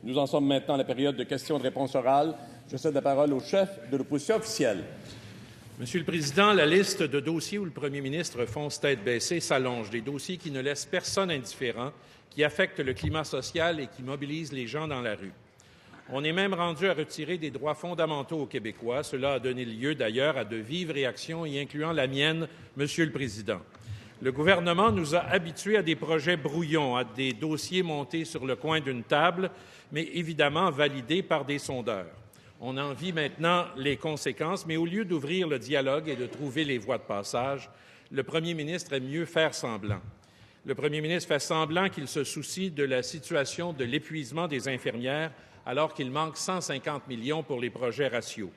Nous en sommes maintenant à la période de questions-réponses orales. Je cède la parole au chef de l'opposition officielle. Monsieur le Président, la liste de dossiers où le premier ministre fonce tête baissée s'allonge. Des dossiers qui ne laissent personne indifférent, qui affectent le climat social et qui mobilisent les gens dans la rue. On est même rendu à retirer des droits fondamentaux aux Québécois. Cela a donné lieu d'ailleurs à de vives réactions, y incluant la mienne, Monsieur le Président. Le gouvernement nous a habitués à des projets brouillons, à des dossiers montés sur le coin d'une table, mais évidemment validés par des sondeurs. On en vit maintenant les conséquences, mais au lieu d'ouvrir le dialogue et de trouver les voies de passage, le premier ministre aime mieux faire semblant. Le premier ministre fait semblant qu'il se soucie de la situation de l'épuisement des infirmières alors qu'il manque 150 millions pour les projets ratios.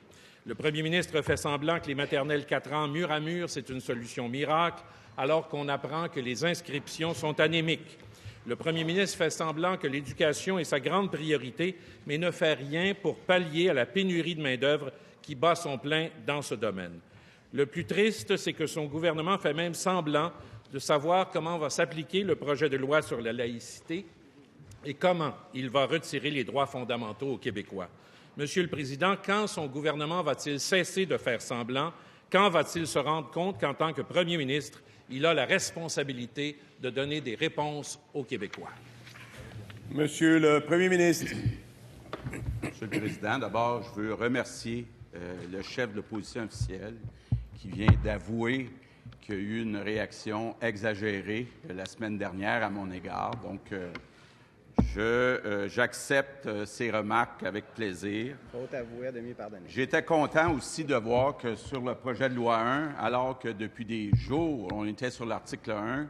Le premier ministre fait semblant que les maternelles 4 ans mur à mur, c'est une solution miracle, alors qu'on apprend que les inscriptions sont anémiques. Le premier ministre fait semblant que l'éducation est sa grande priorité, mais ne fait rien pour pallier à la pénurie de main-d'œuvre qui bat son plein dans ce domaine. Le plus triste, c'est que son gouvernement fait même semblant de savoir comment va s'appliquer le projet de loi sur la laïcité et comment il va retirer les droits fondamentaux aux Québécois. Monsieur le Président, quand son gouvernement va-t-il cesser de faire semblant? Quand va-t-il se rendre compte qu'en tant que premier ministre, il a la responsabilité de donner des réponses aux Québécois? Monsieur le Premier ministre. Monsieur le Président, d'abord, je veux remercier le chef de l'opposition officielle qui vient d'avouer qu'il y a eu une réaction exagérée la semaine dernière à mon égard. Donc, j'accepte ces remarques avec plaisir. Faute avouée à demi pardonnée. J'étais content aussi de voir que sur le projet de loi 1, alors que depuis des jours, on était sur l'article 1,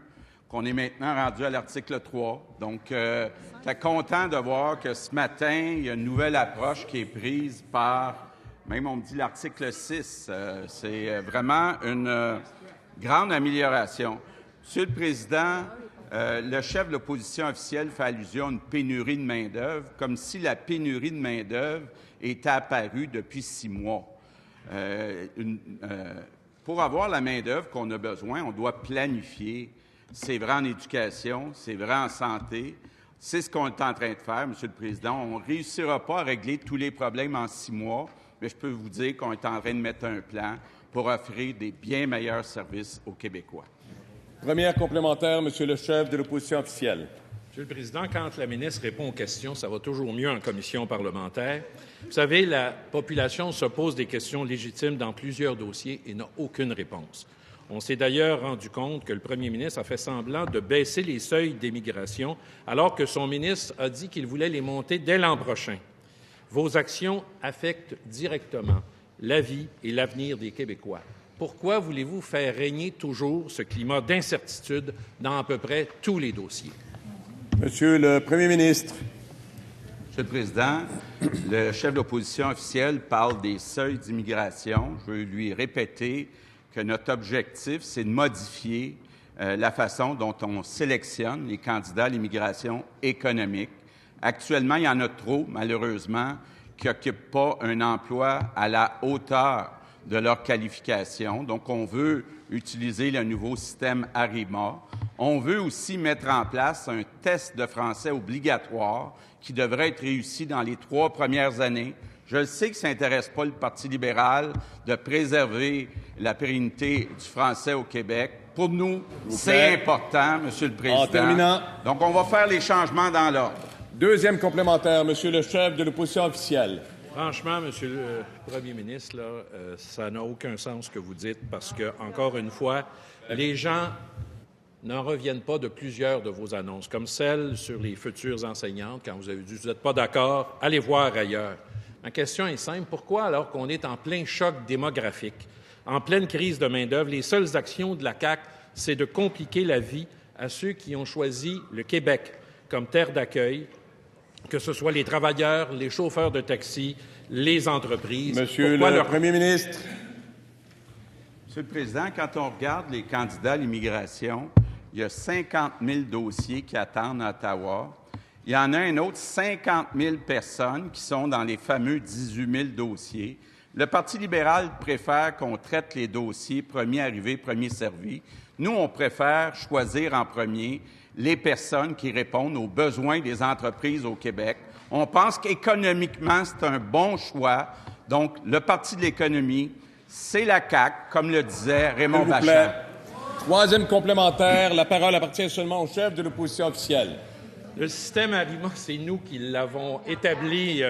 qu'on est maintenant rendu à l'article 3. Donc, j'étais content de voir que ce matin, il y a une nouvelle approche qui est prise par, même on me dit l'article 6. C'est vraiment une grande amélioration. Monsieur le Président, le chef de l'opposition officielle fait allusion à une pénurie de main-d'œuvre, comme si la pénurie de main-d'œuvre était apparue depuis 6 mois. Pour avoir la main-d'œuvre qu'on a besoin, on doit planifier. C'est vrai en éducation, c'est vrai en santé. C'est ce qu'on est en train de faire, Monsieur le Président. On ne réussira pas à régler tous les problèmes en 6 mois, mais je peux vous dire qu'on est en train de mettre un plan pour offrir des bien meilleurs services aux Québécois. Première complémentaire, Monsieur le chef de l'opposition officielle. Monsieur le Président, quand la ministre répond aux questions, ça va toujours mieux en commission parlementaire. Vous savez, la population se pose des questions légitimes dans plusieurs dossiers et n'a aucune réponse. On s'est d'ailleurs rendu compte que le premier ministre a fait semblant de baisser les seuils d'immigration alors que son ministre a dit qu'il voulait les monter dès l'an prochain. Vos actions affectent directement la vie et l'avenir des Québécois. Pourquoi voulez-vous faire régner toujours ce climat d'incertitude dans à peu près tous les dossiers? Monsieur le Premier ministre. Monsieur le Président, le chef de l'opposition officielle parle des seuils d'immigration. Je veux lui répéter que notre objectif, c'est de modifier la façon dont on sélectionne les candidats à l'immigration économique. Actuellement, il y en a trop, malheureusement, qui n'occupent pas un emploi à la hauteur de leur qualification. Donc, on veut utiliser le nouveau système ARIMA. On veut aussi mettre en place un test de français obligatoire qui devrait être réussi dans les 3 premières années. Je sais que ça n'intéresse pas le Parti libéral de préserver la pérennité du français au Québec. Pour nous, c'est important, Monsieur le Président. En terminant. Donc, on va faire les changements dans l'ordre. Deuxième complémentaire, Monsieur le chef de l'opposition officielle. Franchement, Monsieur le Premier ministre, là, ça n'a aucun sens ce que vous dites parce que, encore une fois, les gens n'en reviennent pas de plusieurs de vos annonces, comme celle sur les futures enseignantes, quand vous avez dit « vous n'êtes pas d'accord, allez voir ailleurs ». Ma question est simple. Pourquoi, alors qu'on est en plein choc démographique, en pleine crise de main-d'œuvre, les seules actions de la CAQ, c'est de compliquer la vie à ceux qui ont choisi le Québec comme terre d'accueil, que ce soit les travailleurs, les chauffeurs de taxi, les entreprises. Monsieur le Premier ministre. Monsieur le Président, quand on regarde les candidats à l'immigration, il y a 50 000 dossiers qui attendent à Ottawa. Il y en a un autre 50 000 personnes qui sont dans les fameux 18 000 dossiers. Le Parti libéral préfère qu'on traite les dossiers premier arrivé, premier servi. Nous, on préfère choisir en premier les personnes qui répondent aux besoins des entreprises au Québec. On pense qu'économiquement, c'est un bon choix. Donc, le Parti de l'économie, c'est la CAQ, comme le disait Raymond Bachand. Troisième complémentaire, la parole appartient seulement au chef de l'opposition officielle. Le système ARIMA, c'est nous qui l'avons établi,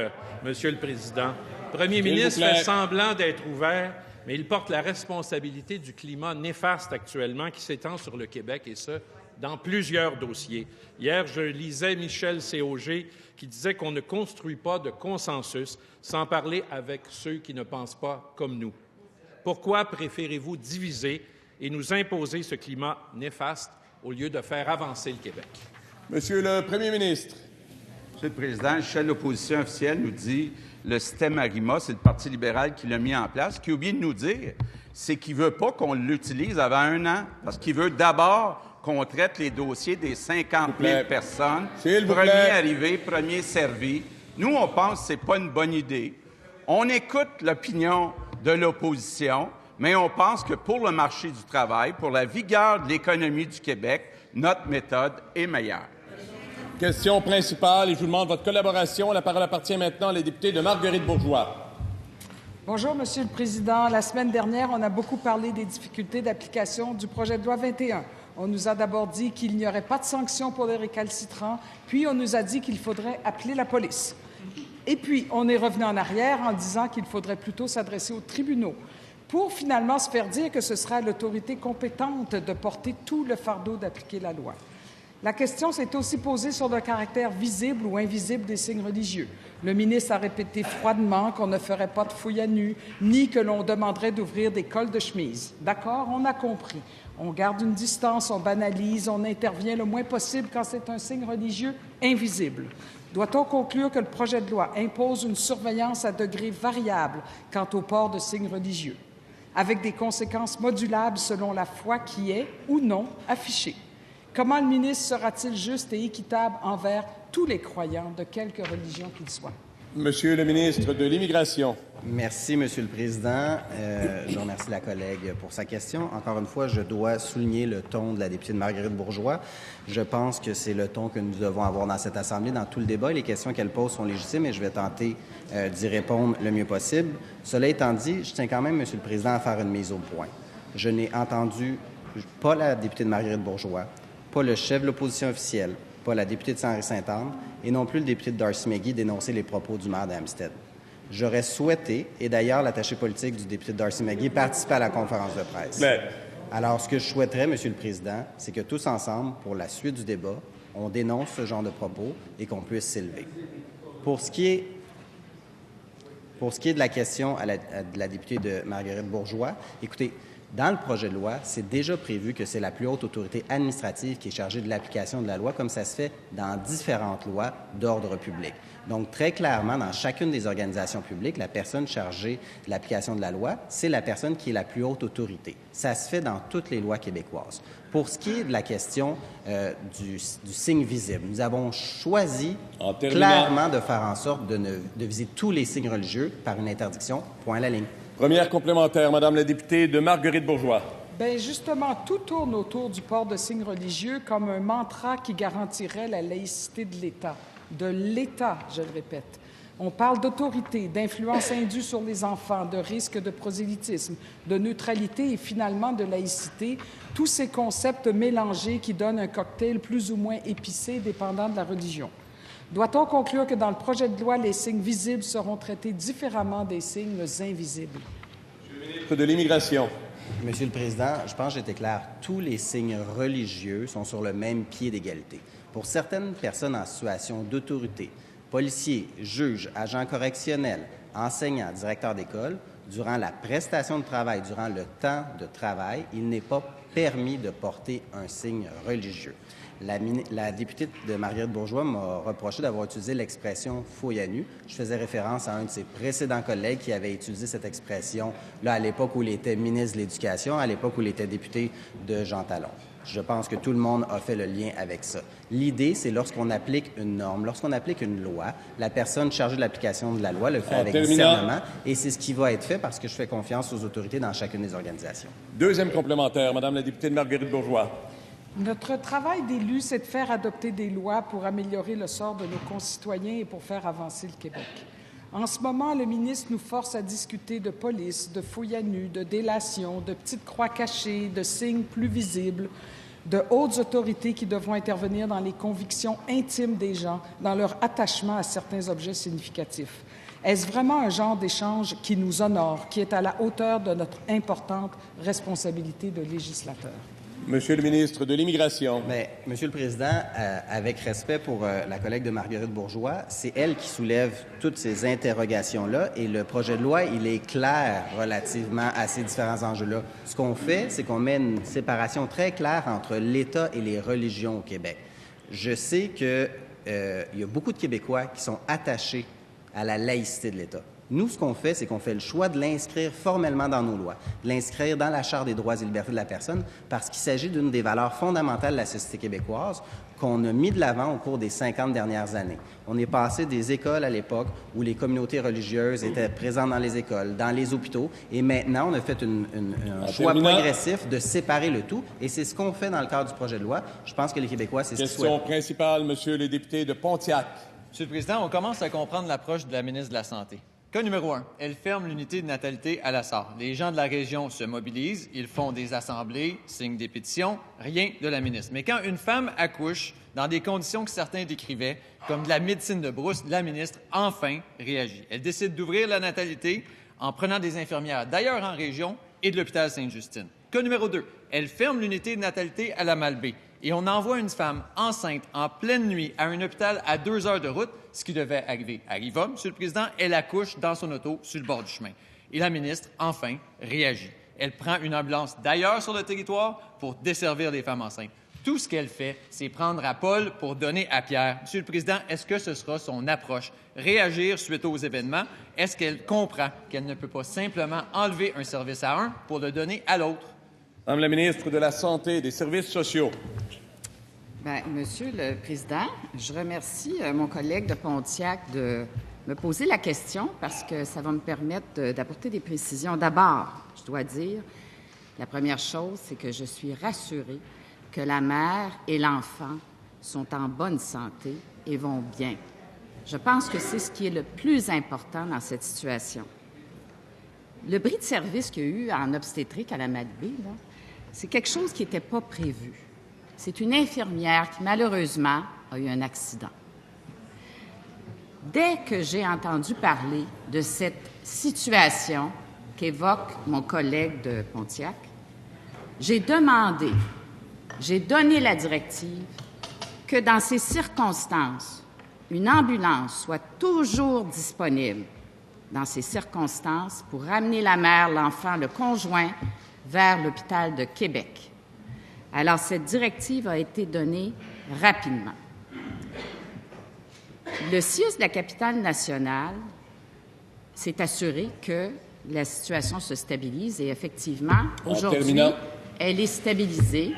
Monsieur le Président. Le premier ministre fait semblant d'être ouvert, mais il porte la responsabilité du climat néfaste actuellement qui s'étend sur le Québec, et ce, dans plusieurs dossiers. Hier, je lisais Michel Cauger qui disait qu'on ne construit pas de consensus sans parler avec ceux qui ne pensent pas comme nous. Pourquoi préférez-vous diviser et nous imposer ce climat néfaste au lieu de faire avancer le Québec? Monsieur le Premier ministre. Monsieur le Président, le chef de l'opposition officielle nous dit le système ARIMA, c'est le Parti libéral qui l'a mis en place. Ce qu'il oublie de nous dire, c'est qu'il ne veut pas qu'on l'utilise avant 1 an, parce qu'il veut d'abord qu'on traite les dossiers des 50 000 personnes. Premier arrivé, premier servi. Nous, on pense que ce n'est pas une bonne idée. On écoute l'opinion de l'opposition, mais on pense que pour le marché du travail, pour la vigueur de l'économie du Québec, notre méthode est meilleure. Question principale, et je vous demande votre collaboration. La parole appartient maintenant à la députée de Marguerite-Bourgeoys. Bonjour, Monsieur le Président. La semaine dernière, on a beaucoup parlé des difficultés d'application du projet de loi 21. On nous a d'abord dit qu'il n'y aurait pas de sanctions pour les récalcitrants, puis on nous a dit qu'il faudrait appeler la police. Et puis, on est revenu en arrière en disant qu'il faudrait plutôt s'adresser aux tribunaux, pour finalement se faire dire que ce sera à l'autorité compétente de porter tout le fardeau d'appliquer la loi. La question s'est aussi posée sur le caractère visible ou invisible des signes religieux. Le ministre a répété froidement qu'on ne ferait pas de fouilles à nu, ni que l'on demanderait d'ouvrir des cols de chemise. D'accord, on a compris. On garde une distance, on banalise, on intervient le moins possible quand c'est un signe religieux invisible. Doit-on conclure que le projet de loi impose une surveillance à degré variable quant au port de signes religieux, avec des conséquences modulables selon la foi qui est ou non affichée? Comment le ministre sera-t-il juste et équitable envers tous les croyants, de quelque religion qu'ils soient? Monsieur le ministre de l'Immigration. Merci, Monsieur le Président. Je remercie la collègue pour sa question. Encore une fois, je dois souligner le ton de la députée de Marguerite-Bourgeoys. Je pense que c'est le ton que nous devons avoir dans cette Assemblée, dans tout le débat. Les questions qu'elle pose sont légitimes et je vais tenter d'y répondre le mieux possible. Cela étant dit, je tiens quand même, Monsieur le Président, à faire une mise au point. Je n'ai entendu pas la députée de Marguerite-Bourgeoys, pas le chef de l'opposition officielle, pas la députée de Saint-Henri-Sainte-Anne et non plus le député de Darcy-McGee dénoncer les propos du maire d'Hampstead. J'aurais souhaité, et d'ailleurs l'attaché politique du député de Darcy-McGee participe à la conférence de presse. Alors, ce que je souhaiterais, Monsieur le Président, c'est que tous ensemble, pour la suite du débat, on dénonce ce genre de propos et qu'on puisse s'élever. Pour ce qui est de la question de la députée de Marguerite-Bourgeoys, écoutez, dans le projet de loi, c'est déjà prévu que c'est la plus haute autorité administrative qui est chargée de l'application de la loi, comme ça se fait dans différentes lois d'ordre public. Donc, très clairement, dans chacune des organisations publiques, la personne chargée de l'application de la loi, c'est la personne qui est la plus haute autorité. Ça se fait dans toutes les lois québécoises. Pour ce qui est de la question du signe visible, nous avons choisi clairement de faire en sorte de viser tous les signes religieux par une interdiction, point à la ligne. Première complémentaire, Madame la députée de Marguerite-Bourgeoys. Bien, justement, tout tourne autour du port de signes religieux comme un mantra qui garantirait la laïcité de l'État. De l'État, je le répète. On parle d'autorité, d'influence indue sur les enfants, de risque de prosélytisme, de neutralité et finalement de laïcité. Tous ces concepts mélangés qui donnent un cocktail plus ou moins épicé dépendant de la religion. Doit-on conclure que dans le projet de loi, les signes visibles seront traités différemment des signes invisibles? Monsieur le ministre de l'Immigration. Monsieur le Président, je pense que j'étais clair. Tous les signes religieux sont sur le même pied d'égalité. Pour certaines personnes en situation d'autorité, policiers, juges, agents correctionnels, enseignants, directeurs d'école, durant la prestation de travail, durant le temps de travail, il n'est pas permis de porter un signe religieux. La députée de Marguerite-Bourgeoys m'a reproché d'avoir utilisé l'expression « fouille à nu ». Je faisais référence à un de ses précédents collègues qui avait utilisé cette expression là à l'époque où il était ministre de l'Éducation, à l'époque où il était député de Jean Talon. Je pense que tout le monde a fait le lien avec ça. L'idée, c'est lorsqu'on applique une norme, lorsqu'on applique une loi, la personne chargée de l'application de la loi le fait avec discernement et c'est ce qui va être fait parce que je fais confiance aux autorités dans chacune des organisations. Deuxième complémentaire, Madame la députée de Marguerite-Bourgeoys. Notre travail d'élu, c'est de faire adopter des lois pour améliorer le sort de nos concitoyens et pour faire avancer le Québec. En ce moment, le ministre nous force à discuter de police, de fouilles à nu, de délation, de petites croix cachées, de signes plus visibles, de hautes autorités qui devront intervenir dans les convictions intimes des gens, dans leur attachement à certains objets significatifs. Est-ce vraiment un genre d'échange qui nous honore, qui est à la hauteur de notre importante responsabilité de législateur? Monsieur le ministre de l'Immigration. Bien, Monsieur le Président, avec respect pour la collègue de Marguerite Bourgeois, c'est elle qui soulève toutes ces interrogations-là et le projet de loi, il est clair relativement à ces différents enjeux-là. Ce qu'on fait, c'est qu'on met une séparation très claire entre l'État et les religions au Québec. Je sais qu'il y a beaucoup de Québécois qui sont attachés à la laïcité de l'État. Nous, ce qu'on fait, c'est qu'on fait le choix de l'inscrire formellement dans nos lois, de l'inscrire dans la Charte des droits et libertés de la personne, parce qu'il s'agit d'une des valeurs fondamentales de la société québécoise qu'on a mis de l'avant au cours des 50 dernières années. On est passé des écoles à l'époque où les communautés religieuses étaient présentes dans les écoles, dans les hôpitaux, et maintenant, on a fait un choix progressif de séparer le tout, et c'est ce qu'on fait dans le cadre du projet de loi. Je pense que les Québécois, c'est ce qu'ils souhaitent. Question principale, Monsieur le député de Pontiac. Monsieur le Président, on commence à comprendre l'approche de la ministre de la Santé. Cas numéro 1, elle ferme l'unité de natalité à la SAR. Les gens de la région se mobilisent, ils font des assemblées, signent des pétitions, rien de la ministre. Mais quand une femme accouche dans des conditions que certains décrivaient, comme de la médecine de brousse, la ministre, enfin, réagit. Elle décide d'ouvrir la natalité en prenant des infirmières d'ailleurs en région et de l'hôpital Sainte-Justine. Cas numéro 2, elle ferme l'unité de natalité à la Malbaie et on envoie une femme enceinte en pleine nuit à un hôpital à 2 heures de route, ce qui devait arriver arriva, Monsieur le Président, elle accouche dans son auto sur le bord du chemin. Et la ministre, enfin, réagit. Elle prend une ambulance d'ailleurs sur le territoire pour desservir les femmes enceintes. Tout ce qu'elle fait, c'est prendre à Paul pour donner à Pierre. Monsieur le Président, est-ce que ce sera son approche? Réagir suite aux événements? Est-ce qu'elle comprend qu'elle ne peut pas simplement enlever un service à un pour le donner à l'autre? Madame la ministre de la Santé et des Services sociaux. Bien, Monsieur le Président, je remercie mon collègue de Pontiac de me poser la question parce que ça va me permettre d'apporter des précisions. D'abord, je dois dire, la première chose, c'est que je suis rassurée que la mère et l'enfant sont en bonne santé et vont bien. Je pense que c'est ce qui est le plus important dans cette situation. Le bris de service qu'il y a eu en obstétrique à la Malbaie, c'est quelque chose qui n'était pas prévu. C'est une infirmière qui, malheureusement, a eu un accident. Dès que j'ai entendu parler de cette situation qu'évoque mon collègue de Pontiac, j'ai donné la directive que dans ces circonstances, une ambulance soit toujours disponible dans ces circonstances pour ramener la mère, l'enfant, le conjoint vers l'hôpital de Québec. Alors, cette directive a été donnée rapidement. Le CIUS de la capitale nationale s'est assuré que la situation se stabilise et effectivement, aujourd'hui, elle est stabilisée.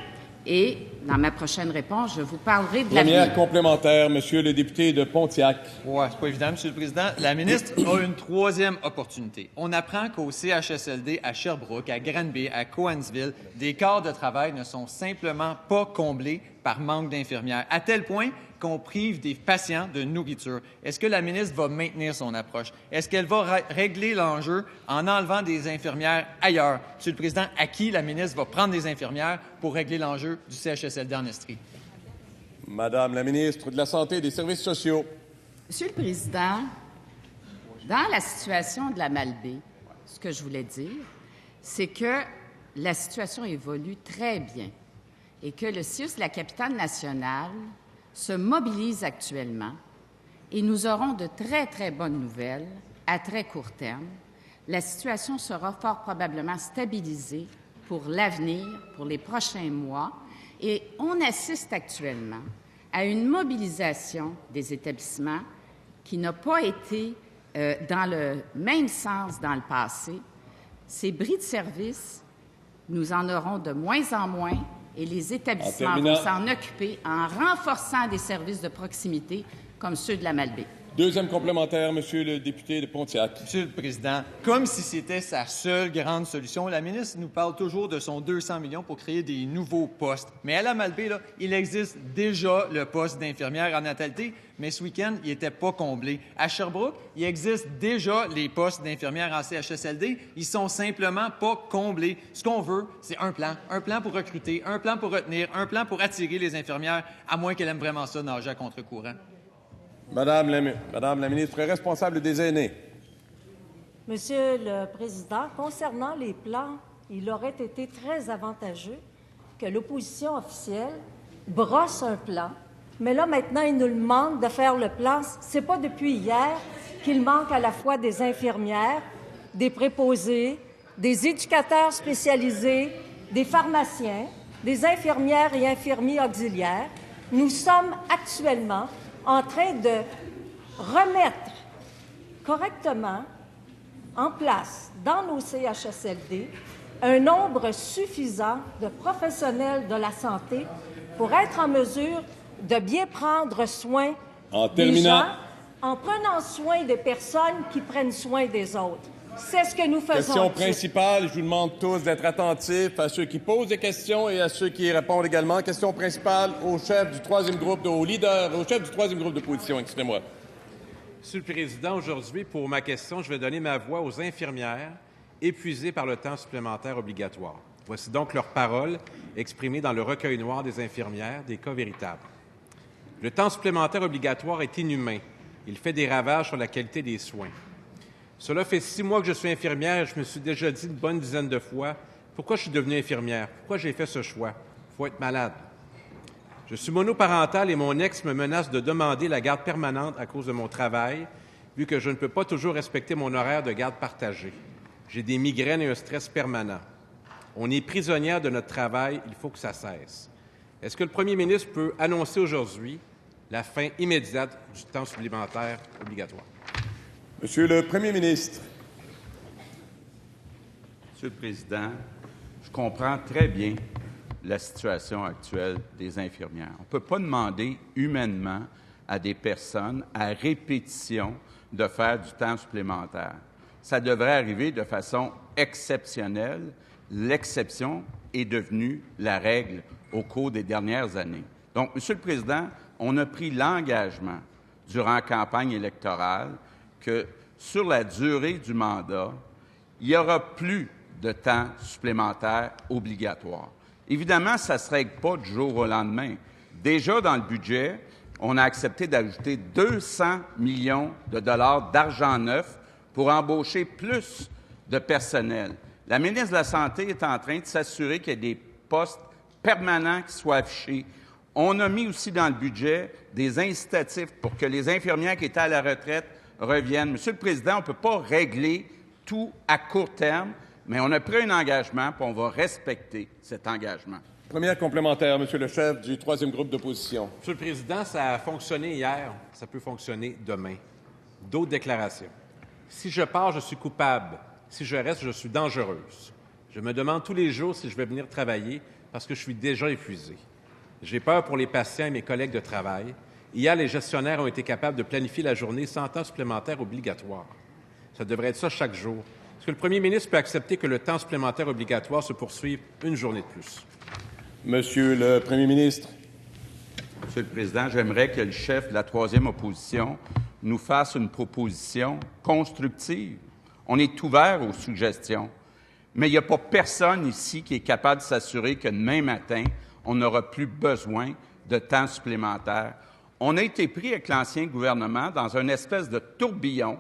Et dans ma prochaine réponse, je vous parlerai de l'avenir. Première complémentaire, Monsieur le député de Pontiac. Oui, c'est pas évident, Monsieur le Président. La ministre a une troisième opportunité. On apprend qu'au CHSLD à Sherbrooke, à Granby, à Cowansville, des quarts de travail ne sont simplement pas comblés par manque d'infirmières, à tel point qu'on prive des patients de nourriture. Est-ce que la ministre va maintenir son approche? Est-ce qu'elle va régler l'enjeu en enlevant des infirmières ailleurs? Monsieur le Président, à qui la ministre va prendre des infirmières pour régler l'enjeu du CHSLD en Estrie? Madame la ministre de la Santé et des Services sociaux. Monsieur le Président, dans la situation de la Malbaie, ce que je voulais dire, c'est que la situation évolue très bien et que le CIUS de la capitale nationale se mobilise actuellement et nous aurons de très, très bonnes nouvelles à très court terme. La situation sera fort probablement stabilisée pour l'avenir, pour les prochains mois, et on assiste actuellement à une mobilisation des établissements qui n'a pas été dans le même sens dans le passé. Ces bris de service, nous en aurons de moins en moins et les établissements vont s'en occuper en renforçant des services de proximité comme ceux de la Malbaie. Deuxième complémentaire, Monsieur le député de Pontiac. Monsieur le Président, comme si c'était sa seule grande solution, la ministre nous parle toujours de son 200 millions pour créer des nouveaux postes. Mais à la Malbaie, là, il existe déjà le poste d'infirmière en natalité, mais ce week-end, il n'était pas comblé. À Sherbrooke, il existe déjà les postes d'infirmières en CHSLD. Ils sont simplement pas comblés. Ce qu'on veut, c'est un plan pour recruter, un plan pour retenir, un plan pour attirer les infirmières, à moins qu'elles aiment vraiment ça nager à contre-courant. Madame la ministre responsable des aînés. Monsieur le Président, concernant les plans, il aurait été très avantageux que l'opposition officielle brosse un plan. Mais là, maintenant, il nous demande de faire le plan. C'est pas depuis hier qu'il manque à la fois des infirmières, des préposés, des éducateurs spécialisés, des pharmaciens, des infirmières et infirmiers auxiliaires. Nous sommes actuellement en train de remettre correctement en place dans nos CHSLD un nombre suffisant de professionnels de la santé pour être en mesure de bien prendre soin des gens en prenant soin des personnes qui prennent soin des autres. C'est ce que nous faisons. Question principale. Je vous demande tous d'être attentifs à ceux qui posent des questions et à ceux qui répondent également. Question principale au chef du troisième groupe, au chef du troisième groupe d'opposition. Excusez-moi. Monsieur le Président, aujourd'hui, pour ma question, je vais donner ma voix aux infirmières épuisées par le temps supplémentaire obligatoire. Voici donc leurs paroles exprimées dans le recueil noir des infirmières, des cas véritables. Le temps supplémentaire obligatoire est inhumain. Il fait des ravages sur la qualité des soins. Cela fait 6 mois que je suis infirmière et je me suis déjà dit une bonne dizaine de fois pourquoi je suis devenue infirmière, pourquoi j'ai fait ce choix. Il faut être malade. Je suis monoparentale et mon ex me menace de demander la garde permanente à cause de mon travail, vu que je ne peux pas toujours respecter mon horaire de garde partagée. J'ai des migraines et un stress permanent. On est prisonnière de notre travail, il faut que ça cesse. Est-ce que le premier ministre peut annoncer aujourd'hui la fin immédiate du temps supplémentaire obligatoire? Monsieur le Premier ministre. Monsieur le Président, je comprends très bien la situation actuelle des infirmières. On ne peut pas demander humainement à des personnes à répétition de faire du temps supplémentaire. Ça devrait arriver de façon exceptionnelle. L'exception est devenue la règle au cours des dernières années. Donc, Monsieur le Président, on a pris l'engagement durant la campagne électorale que sur la durée du mandat, il n'y aura plus de temps supplémentaire obligatoire. Évidemment, ça ne se règle pas du jour au lendemain. Déjà, dans le budget, on a accepté d'ajouter 200 millions de dollars d'argent neuf pour embaucher plus de personnel. La ministre de la Santé est en train de s'assurer qu'il y ait des postes permanents qui soient affichés. On a mis aussi dans le budget des incitatifs pour que les infirmières qui étaient à la retraite reviennent. Monsieur le Président, on ne peut pas régler tout à court terme, mais on a pris un engagement et on va respecter cet engagement. Première complémentaire, Monsieur le chef du troisième groupe d'opposition. Monsieur le Président, ça a fonctionné hier, ça peut fonctionner demain. D'autres déclarations. Si je pars, je suis coupable. Si je reste, je suis dangereuse. Je me demande tous les jours si je vais venir travailler parce que je suis déjà épuisée. J'ai peur pour les patients et mes collègues de travail. Hier, les gestionnaires ont été capables de planifier la journée sans temps supplémentaire obligatoire. Ça devrait être ça chaque jour. Est-ce que le premier ministre peut accepter que le temps supplémentaire obligatoire se poursuive une journée de plus? Monsieur le Premier ministre. Monsieur le Président, j'aimerais que le chef de la troisième opposition nous fasse une proposition constructive. On est ouvert aux suggestions, mais il n'y a pas personne ici qui est capable de s'assurer que demain matin, on n'aura plus besoin de temps supplémentaire. On a été pris avec l'ancien gouvernement dans une espèce de tourbillon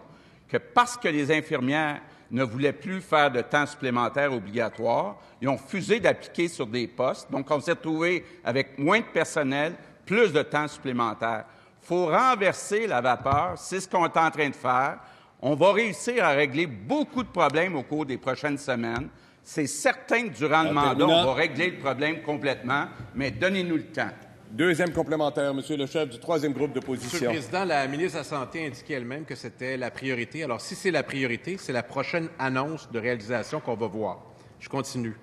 que parce que les infirmières ne voulaient plus faire de temps supplémentaire obligatoire, ils ont refusé d'appliquer sur des postes. Donc, on s'est retrouvé avec moins de personnel, plus de temps supplémentaire. Il faut renverser la vapeur, c'est ce qu'on est en train de faire. On va réussir à régler beaucoup de problèmes au cours des prochaines semaines. C'est certain que durant le mandat, on va régler le problème complètement, mais donnez-nous le temps. Deuxième complémentaire, Monsieur le chef du troisième groupe d'opposition. Monsieur le Président, la ministre de la Santé a indiqué elle-même que c'était la priorité. Alors, si c'est la priorité, c'est la prochaine annonce de réalisation qu'on va voir. Je continue.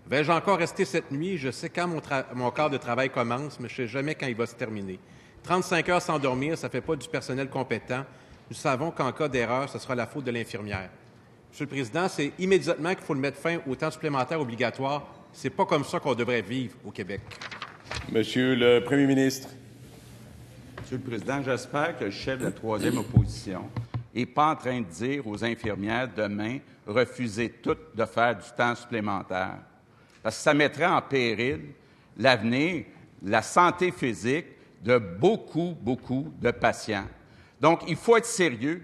Vais-je encore rester cette nuit? Je sais quand mon quart de travail commence, mais je ne sais jamais quand il va se terminer. 35 heures sans dormir, ça ne fait pas du personnel compétent. Nous savons qu'en cas d'erreur, ce sera la faute de l'infirmière. Monsieur le Président, c'est immédiatement qu'il faut le mettre fin au temps supplémentaire obligatoire. C'est pas comme ça qu'on devrait vivre au Québec. Monsieur le Premier ministre. Monsieur le Président, j'espère que le chef de la troisième opposition n'est pas en train de dire aux infirmières demain, refusez toutes de faire du temps supplémentaire. Parce que ça mettrait en péril l'avenir, la santé physique de beaucoup de patients. Donc, il faut être sérieux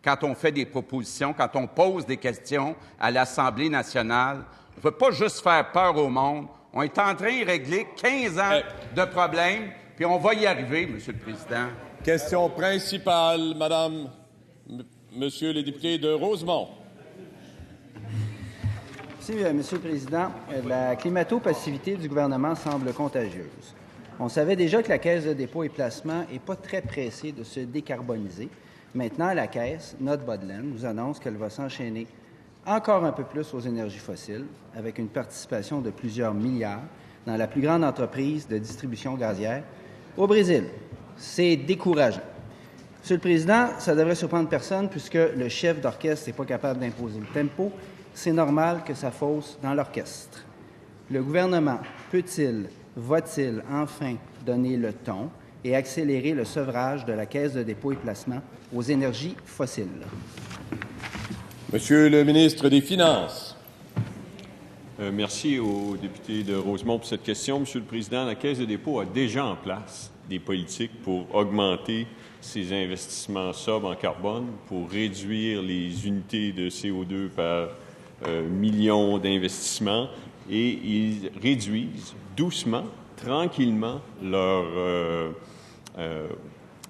quand on fait des propositions, quand on pose des questions à l'Assemblée nationale. On ne peut pas juste faire peur au monde. On est en train de régler 15 ans de problèmes, puis on va y arriver, Monsieur le Président. Question principale, Monsieur le député de Rosemont. Merci, Monsieur le Président. La climato-passivité du gouvernement semble contagieuse. On savait déjà que la Caisse de dépôt et placement n'est pas très pressée de se décarboniser. Maintenant, la Caisse, notre bas de laine, nous annonce qu'elle va s'enchaîner encore un peu plus aux énergies fossiles, avec une participation de plusieurs milliards dans la plus grande entreprise de distribution gazière au Brésil. C'est décourageant. Monsieur le Président, ça devrait surprendre personne puisque le chef d'orchestre n'est pas capable d'imposer le tempo. C'est normal que ça fausse dans l'orchestre. Le gouvernement peut-il, va-t-il enfin donner le ton et accélérer le sevrage de la Caisse de dépôt et placement aux énergies fossiles? Monsieur le ministre des Finances. Merci au député de Rosemont pour cette question. Monsieur le Président, la Caisse de dépôt a déjà en place des politiques pour augmenter ses investissements sobres en carbone, pour réduire les unités de CO2 par millions d'investissements, et ils réduisent doucement, tranquillement leur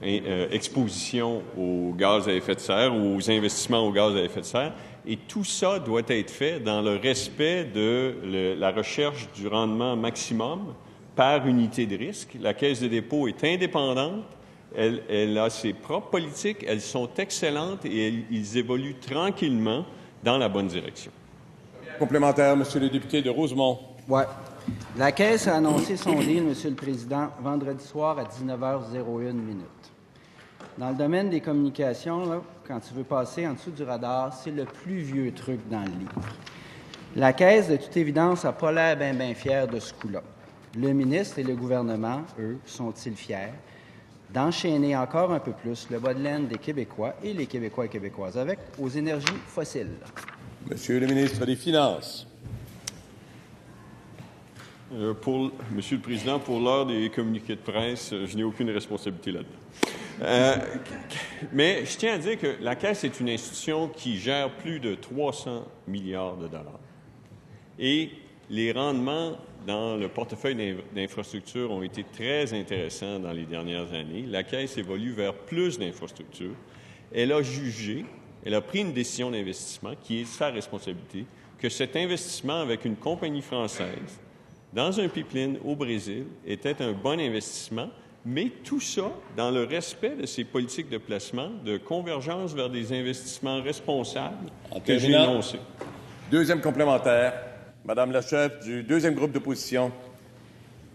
exposition aux gaz à effet de serre ou aux investissements aux gaz à effet de serre. Et tout ça doit être fait dans le respect de la recherche du rendement maximum par unité de risque. La Caisse de dépôt est indépendante. Elle a ses propres politiques. Elles sont excellentes et ils évoluent tranquillement dans la bonne direction. Complémentaire, Monsieur le député de Rosemont. Oui. La Caisse a annoncé son deal, Monsieur le Président, vendredi soir à 19h01. Dans le domaine des communications, là, quand tu veux passer en dessous du radar, c'est le plus vieux truc dans le livre. La Caisse, de toute évidence, n'a pas l'air bien fière de ce coup-là. Le ministre et le gouvernement, eux, sont-ils fiers d'enchaîner encore un peu plus le bas de laine des Québécois et les Québécois et Québécoises avec aux énergies fossiles? Monsieur le ministre des Finances. Monsieur le Président, pour l'heure des communiqués de presse, je n'ai aucune responsabilité là-dedans. Mais je tiens à dire que la Caisse est une institution qui gère plus de 300 milliards de dollars. Et les rendements dans le portefeuille d'infrastructures ont été très intéressants dans les dernières années. La Caisse évolue vers plus d'infrastructures. Elle a jugé, elle a pris une décision d'investissement qui est sa responsabilité, que cet investissement avec une compagnie française dans un pipeline au Brésil était un bon investissement, mais tout ça dans le respect de ses politiques de placement, de convergence vers des investissements responsables que j'ai énoncés. Deuxième complémentaire, Madame la chef du deuxième groupe d'opposition.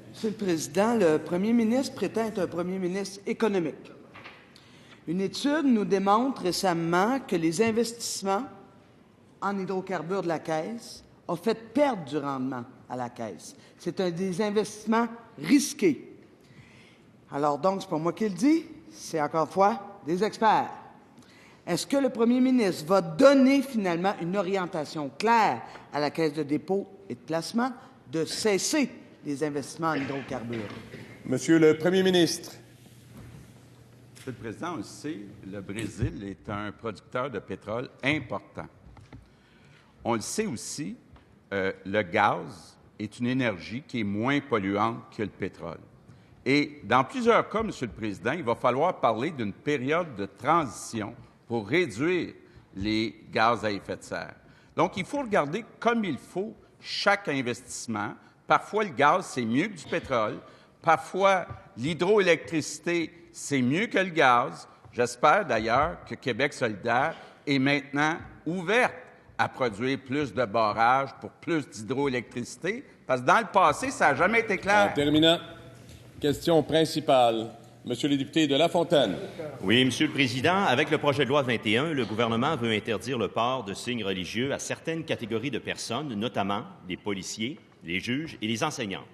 Monsieur le Président, le premier ministre prétend être un premier ministre économique. Une étude nous démontre récemment que les investissements en hydrocarbures de la Caisse ont fait perdre du rendement à la Caisse. C'est un des investissements risqués. Alors donc, c'est pas moi qui le dis, c'est encore une fois des experts. Est-ce que le premier ministre va donner finalement une orientation claire à la Caisse de dépôt et de placement de cesser les investissements en hydrocarbures? Monsieur le premier ministre. Monsieur le Président, on le sait, le Brésil est un producteur de pétrole important. On le sait aussi, le gaz est une énergie qui est moins polluante que le pétrole. Et dans plusieurs cas, Monsieur le Président, il va falloir parler d'une période de transition pour réduire les gaz à effet de serre. Donc, il faut regarder comme il faut chaque investissement. Parfois, le gaz, c'est mieux que du pétrole. Parfois, l'hydroélectricité, c'est mieux que le gaz. J'espère d'ailleurs que Québec solidaire est maintenant ouverte à produire plus de barrages pour plus d'hydroélectricité, parce que dans le passé, ça n'a jamais été clair. En terminant, question principale. Monsieur le député de La Fontaine. Oui, Monsieur le Président, avec le projet de loi 21, le gouvernement veut interdire le port de signes religieux à certaines catégories de personnes, notamment les policiers, les juges et les enseignants.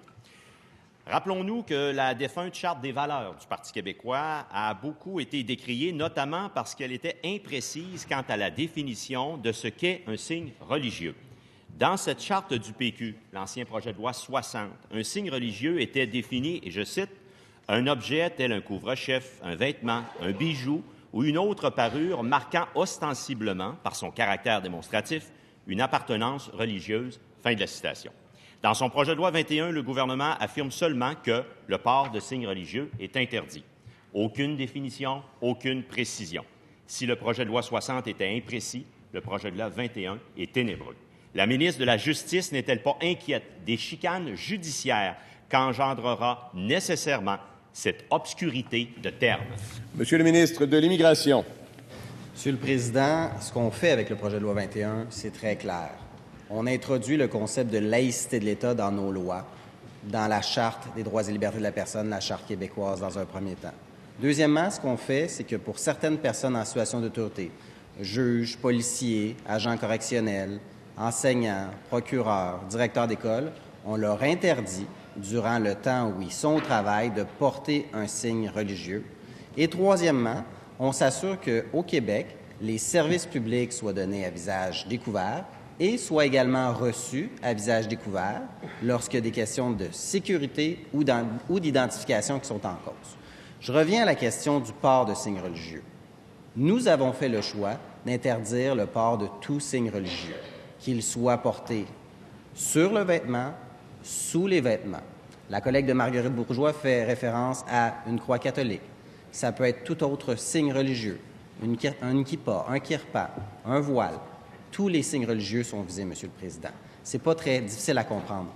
Rappelons-nous que la défunte Charte des valeurs du Parti québécois a beaucoup été décriée, notamment parce qu'elle était imprécise quant à la définition de ce qu'est un signe religieux. Dans cette charte du PQ, l'ancien projet de loi 60, un signe religieux était défini, et je cite, « un objet tel un couvre-chef, un vêtement, un bijou ou une autre parure marquant ostensiblement, par son caractère démonstratif, une appartenance religieuse. » Fin de la citation. Dans son projet de loi 21, le gouvernement affirme seulement que le port de signes religieux est interdit. Aucune définition, aucune précision. Si le projet de loi 60 était imprécis, le projet de loi 21 est ténébreux. La ministre de la Justice n'est-elle pas inquiète des chicanes judiciaires qu'engendrera nécessairement cette obscurité de termes? Monsieur le ministre de l'Immigration. Monsieur le Président, ce qu'on fait avec le projet de loi 21, c'est très clair. On introduit le concept de laïcité de l'État dans nos lois, dans la Charte des droits et libertés de la personne, la Charte québécoise, dans un premier temps. Deuxièmement, ce qu'on fait, c'est que pour certaines personnes en situation d'autorité, juges, policiers, agents correctionnels, enseignants, procureurs, directeurs d'école, on leur interdit, durant le temps où ils sont au travail, de porter un signe religieux. Et troisièmement, on s'assure qu'au Québec, les services publics soient donnés à visage découvert et soient également reçus à visage découvert lorsqu'il y a des questions de sécurité ou d'identification qui sont en cause. Je reviens à la question du port de signes religieux. Nous avons fait le choix d'interdire le port de tout signe religieux, qu'il soit porté sur le vêtement, sous les vêtements. La collègue de Marguerite Bourgeois fait référence à une croix catholique. Ça peut être tout autre signe religieux, un kippa, un kirpa, un voile. Tous les signes religieux sont visés, Monsieur le Président. C'est pas très difficile à comprendre.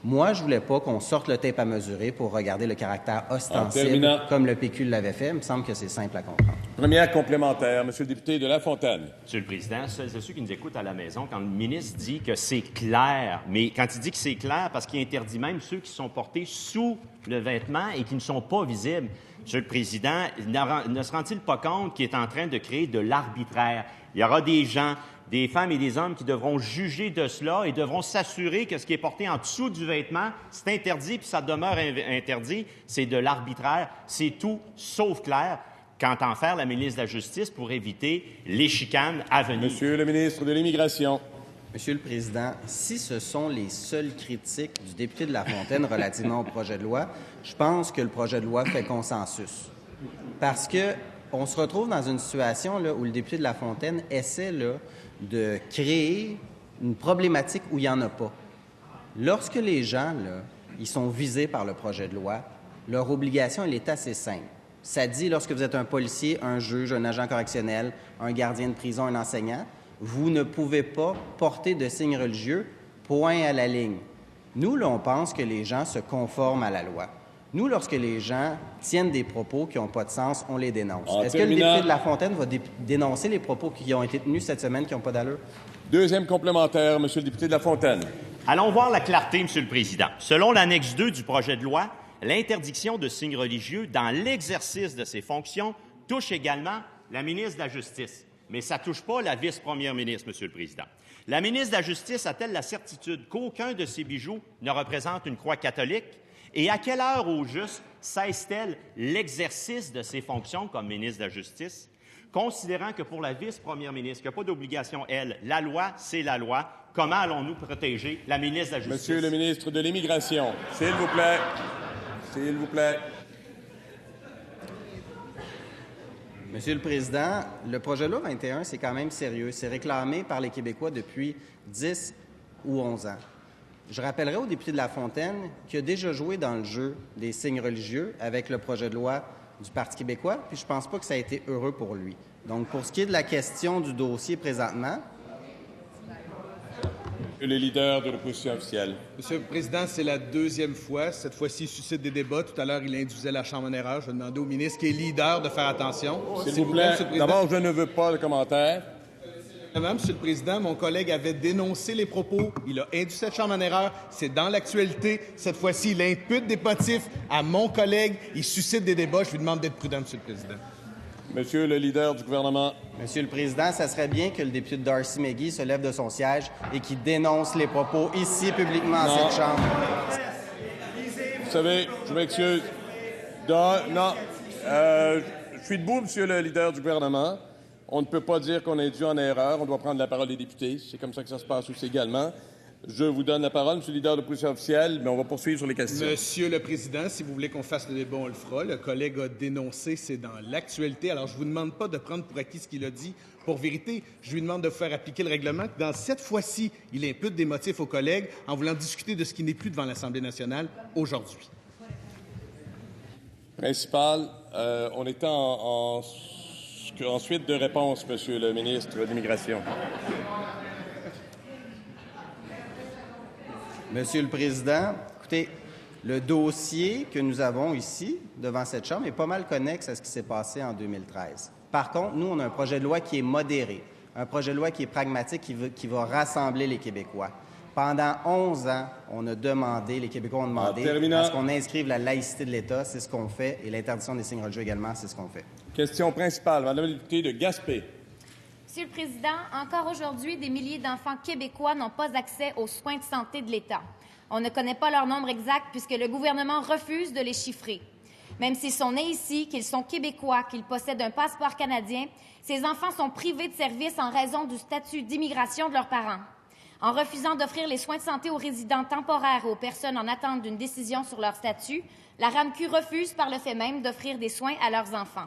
Moi, je voulais pas qu'on sorte le tape à mesurer pour regarder le caractère ostensible comme le PQ l'avait fait. Il me semble que c'est simple à comprendre. Première complémentaire, Monsieur le député de La Fontaine. Monsieur le Président, celles et ceux qui nous écoutent à la maison, quand le ministre dit que c'est clair, mais quand il dit que c'est clair, parce qu'il interdit même ceux qui sont portés sous le vêtement et qui ne sont pas visibles, Monsieur le Président, ne se rend-il pas compte qu'il est en train de créer de l'arbitraire? Il y aura des gens, des femmes et des hommes qui devront juger de cela et devront s'assurer que ce qui est porté en dessous du vêtement, c'est interdit, puis ça demeure interdit. C'est de l'arbitraire. C'est tout sauf clair. Qu'entend faire la ministre de la Justice pour éviter les chicanes à venir? Monsieur le ministre de l'Immigration. Monsieur le Président, si ce sont les seules critiques du député de La Fontaine relativement au projet de loi, je pense que le projet de loi fait consensus. Parce que on se retrouve dans une situation là, où le député de La Fontaine essaie là, de créer une problématique où il n'y en a pas. Lorsque les gens là, ils sont visés par le projet de loi, leur obligation elle est assez simple. Ça dit, lorsque vous êtes un policier, un juge, un agent correctionnel, un gardien de prison, un enseignant, vous ne pouvez pas porter de signes religieux, point à la ligne. Nous, là, on pense que les gens se conforment à la loi. Nous, lorsque les gens tiennent des propos qui n'ont pas de sens, on les dénonce. Est-ce que le député de La Fontaine va dénoncer les propos qui ont été tenus cette semaine qui n'ont pas d'allure? Deuxième complémentaire, Monsieur le député de La Fontaine. Allons voir la clarté, Monsieur le Président. Selon l'annexe 2 du projet de loi, l'interdiction de signes religieux dans l'exercice de ses fonctions touche également la ministre de la Justice. Mais ça ne touche pas la vice-première ministre, Monsieur le Président. La ministre de la Justice a-t-elle la certitude qu'aucun de ses bijoux ne représente une croix catholique? Et à quelle heure au juste cesse-t-elle l'exercice de ses fonctions comme ministre de la Justice? Considérant que pour la vice-première ministre, qu'il n'y a pas d'obligation, elle, la loi, c'est la loi, comment allons-nous protéger la ministre de la Justice? Monsieur le ministre de l'Immigration, s'il vous plaît. S'il vous plaît. Monsieur le Président, le projet de loi 21, c'est quand même sérieux. C'est réclamé par les Québécois depuis 10 ou 11 ans. Je rappellerai au député de La Fontaine qu'il a déjà joué dans le jeu des signes religieux avec le projet de loi du Parti québécois, puis je ne pense pas que ça a été heureux pour lui. Donc, pour ce qui est de la question du dossier présentement... Le leader de l'opposition officielle. Monsieur le Président, c'est la deuxième fois. Cette fois-ci, il suscite des débats. Tout à l'heure, il induisait la Chambre en erreur. Je vais demander au ministre qui est leader de faire attention. S'il vous plaît. D'abord, je ne veux pas de commentaire. Monsieur le Président, mon collègue avait dénoncé les propos. Il a induit cette Chambre en erreur. C'est dans l'actualité. Cette fois-ci, il impute des motifs à mon collègue. Il suscite des débats. Je lui demande d'être prudent, Monsieur le Président. Monsieur le leader du gouvernement. Monsieur le Président, ça serait bien que le député Darcy McGee se lève de son siège et qu'il dénonce les propos ici, publiquement, en cette Chambre. Vous savez, je m'excuse. Non. Je suis debout, Monsieur le leader du gouvernement. On ne peut pas dire qu'on est dû en erreur. On doit prendre la parole des députés. C'est comme ça que ça se passe aussi également. Je vous donne la parole, Monsieur le leader de l'opposition officielle, mais on va poursuivre sur les questions. Monsieur le Président, si vous voulez qu'on fasse le débat, on le fera. Le collègue a dénoncé, c'est dans l'actualité. Alors, je ne vous demande pas de prendre pour acquis ce qu'il a dit pour vérité. Je lui demande de faire appliquer le règlement. Dans cette fois-ci, il impute des motifs aux collègues en voulant discuter de ce qui n'est plus devant l'Assemblée nationale aujourd'hui. Principal, on était en suite de réponse, Monsieur le ministre de l'Immigration. Monsieur le Président, écoutez, le dossier que nous avons ici, devant cette Chambre, est pas mal connexe à ce qui s'est passé en 2013. Par contre, nous, on a un projet de loi qui est modéré, un projet de loi qui est pragmatique, qui va rassembler les Québécois. Pendant 11 ans, on a demandé, les Québécois ont demandé à ce qu'on inscrive la laïcité de l'État, c'est ce qu'on fait, et l'interdiction des signes religieux également, c'est ce qu'on fait. Question principale, Madame la députée de Gaspé. Monsieur le Président, encore aujourd'hui, des milliers d'enfants québécois n'ont pas accès aux soins de santé de l'État. On ne connaît pas leur nombre exact puisque le gouvernement refuse de les chiffrer. Même s'ils sont nés ici, qu'ils sont québécois, qu'ils possèdent un passeport canadien, ces enfants sont privés de services en raison du statut d'immigration de leurs parents. En refusant d'offrir les soins de santé aux résidents temporaires et aux personnes en attente d'une décision sur leur statut, la RAMQ refuse par le fait même d'offrir des soins à leurs enfants.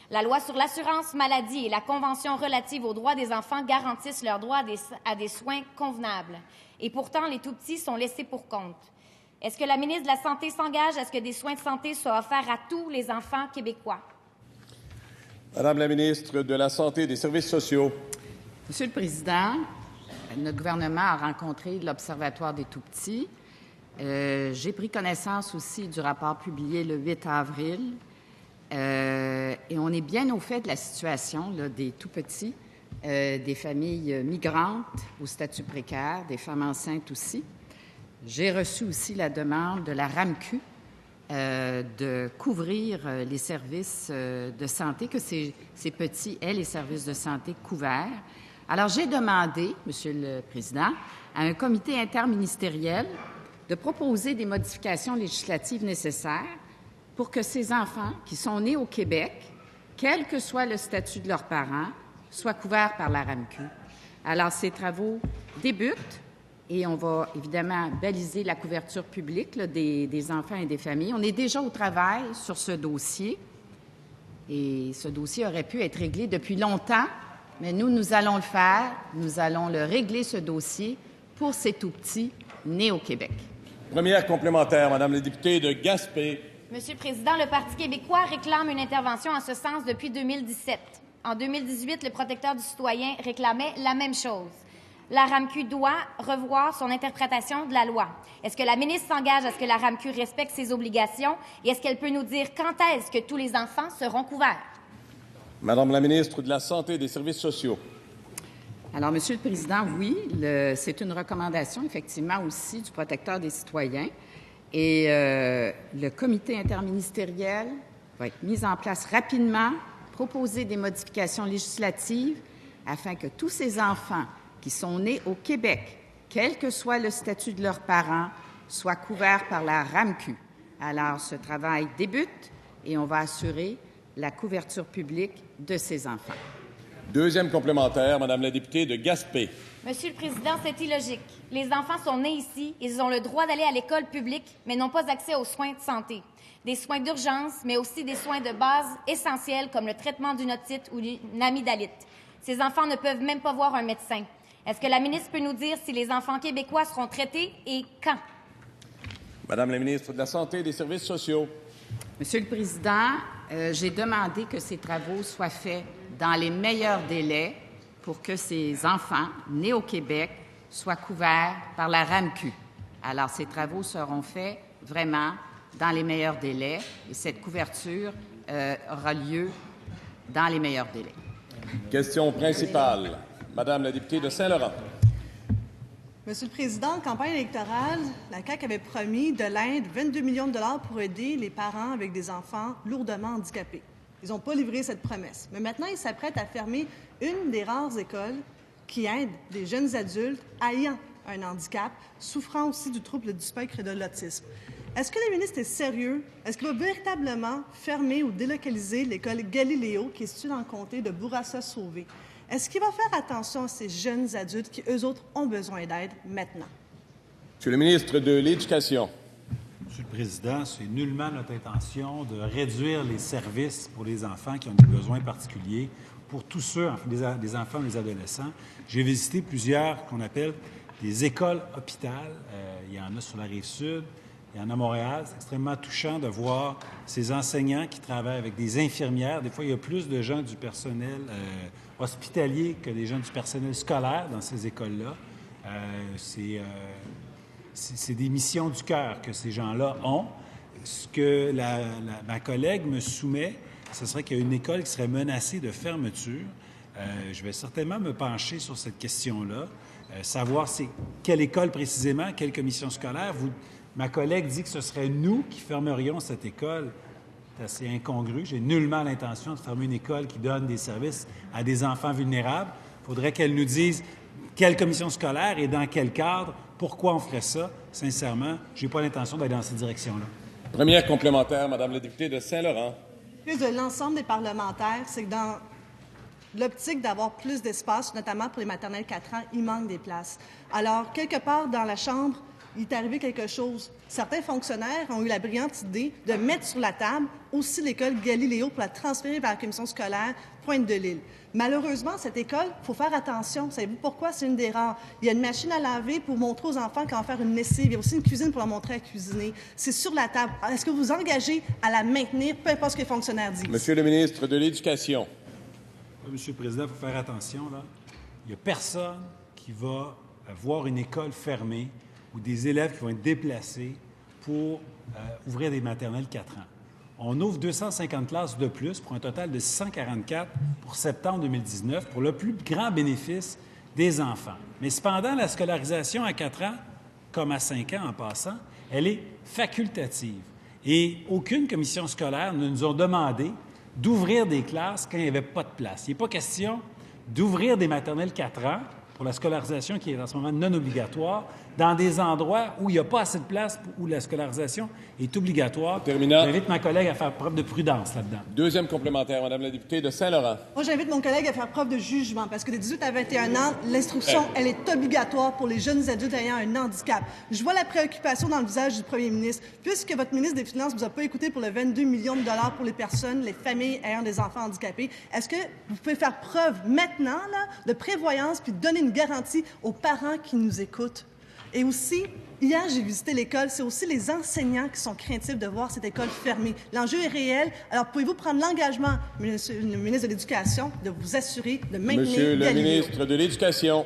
La loi sur l'assurance maladie et la Convention relative aux droits des enfants garantissent leur droit à des soins convenables. Et pourtant, les tout-petits sont laissés pour compte. Est-ce que la ministre de la Santé s'engage à ce que des soins de santé soient offerts à tous les enfants québécois? Madame la ministre de la Santé et des Services sociaux. Monsieur le Président, notre gouvernement a rencontré l'Observatoire des tout-petits. J'ai pris connaissance aussi du rapport publié le 8 avril. Et on est bien au fait de la situation là, des tout-petits, des familles migrantes au statut précaire, des femmes enceintes aussi. J'ai reçu aussi la demande de la RAMQ de couvrir les services de santé, que ces petits aient les services de santé couverts. Alors, j'ai demandé, Monsieur le Président, à un comité interministériel de proposer des modifications législatives nécessaires pour que ces enfants qui sont nés au Québec, quel que soit le statut de leurs parents, soient couverts par la RAMQ. Alors, ces travaux débutent et on va évidemment baliser la couverture publique là, des enfants et des familles. On est déjà au travail sur ce dossier et ce dossier aurait pu être réglé depuis longtemps, mais nous allons le faire. Nous allons le régler, ce dossier, pour ces tout-petits nés au Québec. Première complémentaire, Madame la députée de Gaspé. Monsieur le Président, le Parti québécois réclame une intervention en ce sens depuis 2017. En 2018, le protecteur du citoyen réclamait la même chose. La RAMQ doit revoir son interprétation de la loi. Est-ce que la ministre s'engage à ce que la RAMQ respecte ses obligations et est-ce qu'elle peut nous dire quand est-ce que tous les enfants seront couverts? Madame la ministre de la Santé et des Services sociaux. Alors, Monsieur le Président, oui, c'est une recommandation, effectivement, aussi du protecteur des citoyens. Et le comité interministériel va être mis en place rapidement, proposer des modifications législatives afin que tous ces enfants qui sont nés au Québec, quel que soit le statut de leurs parents, soient couverts par la RAMQ. Alors, ce travail débute et on va assurer la couverture publique de ces enfants. Deuxième complémentaire, Madame la députée de Gaspé. Monsieur le Président, c'est illogique. Les enfants sont nés ici, ils ont le droit d'aller à l'école publique, mais n'ont pas accès aux soins de santé. Des soins d'urgence, mais aussi des soins de base essentiels comme le traitement d'une otite ou d'une amygdalite. Ces enfants ne peuvent même pas voir un médecin. Est-ce que la ministre peut nous dire si les enfants québécois seront traités et quand? Madame la ministre de la Santé et des Services sociaux. Monsieur le Président, j'ai demandé que ces travaux soient faits dans les meilleurs délais pour que ces enfants nés au Québec soient couverts par la RAMQ. Alors, ces travaux seront faits vraiment dans les meilleurs délais et cette couverture aura lieu dans les meilleurs délais. Question principale. Madame la députée de Saint-Laurent. Monsieur le Président, en campagne électorale, la CAQ avait promis de l'aide, 22 millions de dollars pour aider les parents avec des enfants lourdement handicapés. Ils n'ont pas livré cette promesse. Mais maintenant, ils s'apprêtent à fermer une des rares écoles qui aide des jeunes adultes ayant un handicap, souffrant aussi du trouble du spectre et de l'autisme. Est-ce que le ministre est sérieux? Est-ce qu'il va véritablement fermer ou délocaliser l'école Galiléo qui est située dans le comté de Bourassa-Sauvé? Est-ce qu'il va faire attention à ces jeunes adultes qui, eux autres, ont besoin d'aide maintenant? Monsieur le ministre de l'Éducation. Monsieur le Président, c'est nullement notre intention de réduire les services pour les enfants qui ont des besoins particuliers. Pour tous ceux, des enfants et des adolescents, j'ai visité plusieurs qu'on appelle des écoles hôpitales. Il y en a sur la Rive-Sud, il y en a à Montréal. C'est extrêmement touchant de voir ces enseignants qui travaillent avec des infirmières. Des fois, il y a plus de gens du personnel hospitalier que des gens du personnel scolaire dans ces écoles-là. C'est des missions du cœur que ces gens-là ont. Ce que ma collègue me soumet, ce serait qu'il y a une école qui serait menacée de fermeture. Je vais certainement me pencher sur cette question-là, savoir c'est quelle école précisément, quelle commission scolaire. Ma collègue dit que ce serait nous qui fermerions cette école. C'est assez incongru. J'ai nullement l'intention de fermer une école qui donne des services à des enfants vulnérables. Il faudrait qu'elle nous dise quelle commission scolaire et dans quel cadre, pourquoi on ferait ça. Sincèrement, je n'ai pas l'intention d'aller dans cette direction-là. Première complémentaire, Madame la députée de Saint-Laurent. De l'ensemble des parlementaires, c'est que dans l'optique d'avoir plus d'espace, notamment pour les maternelles 4 ans, il manque des places. Alors, quelque part dans la Chambre, il est arrivé quelque chose. Certains fonctionnaires ont eu la brillante idée de mettre sur la table aussi l'école Galiléo pour la transférer vers la commission scolaire Pointe-de-l'Île. Malheureusement, cette école, il faut faire attention. Savez-vous pourquoi? C'est une des rares. Il y a une machine à laver pour montrer aux enfants comment faire une lessive. Il y a aussi une cuisine pour leur montrer à cuisiner. C'est sur la table. Est-ce que vous vous engagez à la maintenir, peu importe ce que les fonctionnaires disent? Monsieur le ministre de l'Éducation. Monsieur le Président, il faut faire attention, là. Il n'y a personne qui va voir une école fermée ou des élèves qui vont être déplacés pour ouvrir des maternelles 4 ans. On ouvre 250 classes de plus pour un total de 644 pour septembre 2019 pour le plus grand bénéfice des enfants. Mais cependant, la scolarisation à 4 ans, comme à 5 ans en passant, elle est facultative. Et aucune commission scolaire ne nous a demandé d'ouvrir des classes quand il n'y avait pas de place. Il n'est pas question d'ouvrir des maternelles 4 ans pour la scolarisation qui est en ce moment non obligatoire, dans des endroits où il n'y a pas assez de place, où la scolarisation est obligatoire. Terminant. J'invite ma collègue à faire preuve de prudence là-dedans. Deuxième complémentaire, Madame la députée de Saint-Laurent. Moi, j'invite mon collègue à faire preuve de jugement, parce que de 18 à 21 ans, l'instruction, elle est obligatoire pour les jeunes adultes ayant un handicap. Je vois la préoccupation dans le visage du premier ministre. Puisque votre ministre des Finances ne vous a pas écouté pour le 22 millions de dollars pour les personnes, les familles ayant des enfants handicapés, est-ce que vous pouvez faire preuve maintenant là, de prévoyance puis donner une garantie aux parents qui nous écoutent? Et aussi, hier, j'ai visité l'école. C'est aussi les enseignants qui sont craintifs de voir cette école fermée. L'enjeu est réel. Alors, pouvez-vous prendre l'engagement, Monsieur le ministre de l'Éducation, de vous assurer de maintenir Monsieur le ministre de l'Éducation.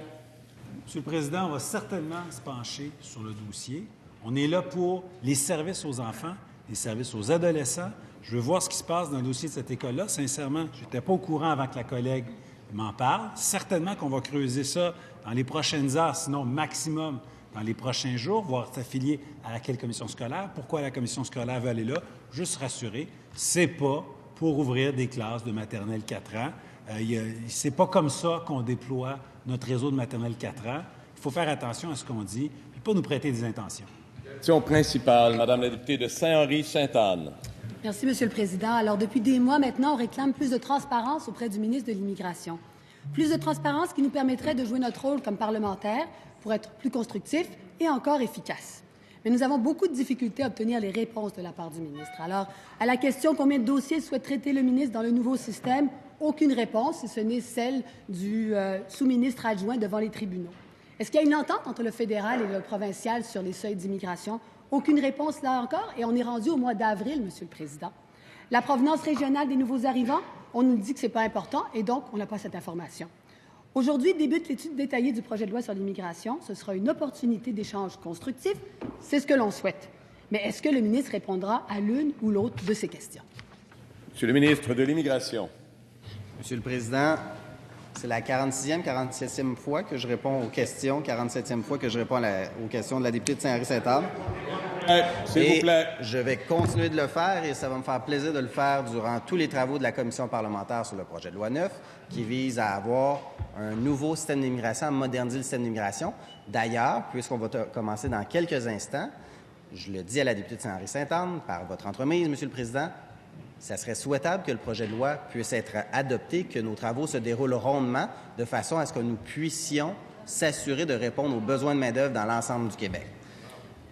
Monsieur le Président, on va certainement se pencher sur le dossier. On est là pour les services aux enfants, les services aux adolescents. Je veux voir ce qui se passe dans le dossier de cette école-là. Sincèrement, je n'étais pas au courant avant que la collègue m'en parle. Certainement qu'on va creuser ça dans les prochaines heures, sinon maximum dans les prochains jours, voir s'affilier à laquelle commission scolaire. Pourquoi la commission scolaire veut aller là? Juste rassurer, c'est pas pour ouvrir des classes de maternelle 4 ans. C'est pas comme ça qu'on déploie notre réseau de maternelle 4 ans. Il faut faire attention à ce qu'on dit, puis pas nous prêter des intentions. Question principale, Madame la députée de Saint-Henri-Sainte-Anne. Merci, Monsieur le Président. Alors, depuis des mois maintenant, on réclame plus de transparence auprès du ministre de l'Immigration. Plus de transparence qui nous permettrait de jouer notre rôle comme parlementaires pour être plus constructifs et encore efficaces. Mais nous avons beaucoup de difficultés à obtenir les réponses de la part du ministre. Alors, à la question combien de dossiers souhaite traiter le ministre dans le nouveau système, aucune réponse, et ce n'est celle du sous-ministre adjoint devant les tribunaux. Est-ce qu'il y a une entente entre le fédéral et le provincial sur les seuils d'immigration? Aucune réponse là encore, et on est rendu au mois d'avril, Monsieur le Président. La provenance régionale des nouveaux arrivants, on nous dit que ce n'est pas important, et donc on n'a pas cette information. Aujourd'hui débute l'étude détaillée du projet de loi sur l'immigration. Ce sera une opportunité d'échange constructif. C'est ce que l'on souhaite. Mais est-ce que le ministre répondra à l'une ou l'autre de ces questions? Monsieur le ministre de l'Immigration. Monsieur le Président, C'est la 46e, 47e fois que je réponds aux questions, 47e fois que je réponds aux questions de la députée de Saint-Henri-Sainte-Anne. S'il vous plaît. Je vais continuer de le faire et ça va me faire plaisir de le faire durant tous les travaux de la commission parlementaire sur le projet de loi 9 qui vise à avoir un nouveau système d'immigration, à moderniser le système d'immigration. D'ailleurs, puisqu'on va commencer dans quelques instants, je le dis à la députée de Saint-Henri-Sainte-Anne, par votre entremise, Monsieur le Président, ça serait souhaitable que le projet de loi puisse être adopté, que nos travaux se déroulent rondement, de façon à ce que nous puissions s'assurer de répondre aux besoins de main-d'œuvre dans l'ensemble du Québec.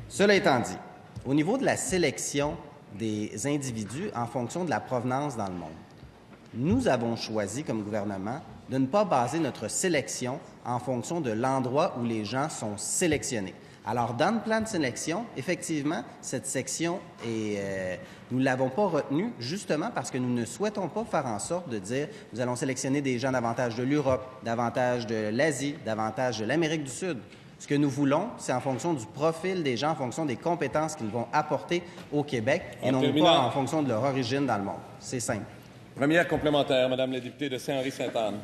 Cela étant dit, au niveau de la sélection des individus en fonction de la provenance dans le monde, nous avons choisi comme gouvernement de ne pas baser notre sélection en fonction de l'endroit où les gens sont sélectionnés. Alors, dans le plan de sélection, effectivement, cette section, nous ne l'avons pas retenue justement parce que nous ne souhaitons pas faire en sorte de dire nous allons sélectionner des gens davantage de l'Europe, davantage de l'Asie, davantage de l'Amérique du Sud. Ce que nous voulons, c'est en fonction du profil des gens, en fonction des compétences qu'ils vont apporter au Québec et non pas en fonction de leur origine dans le monde. C'est simple. Première complémentaire, Madame la députée de Saint-Henri-Sainte-Anne.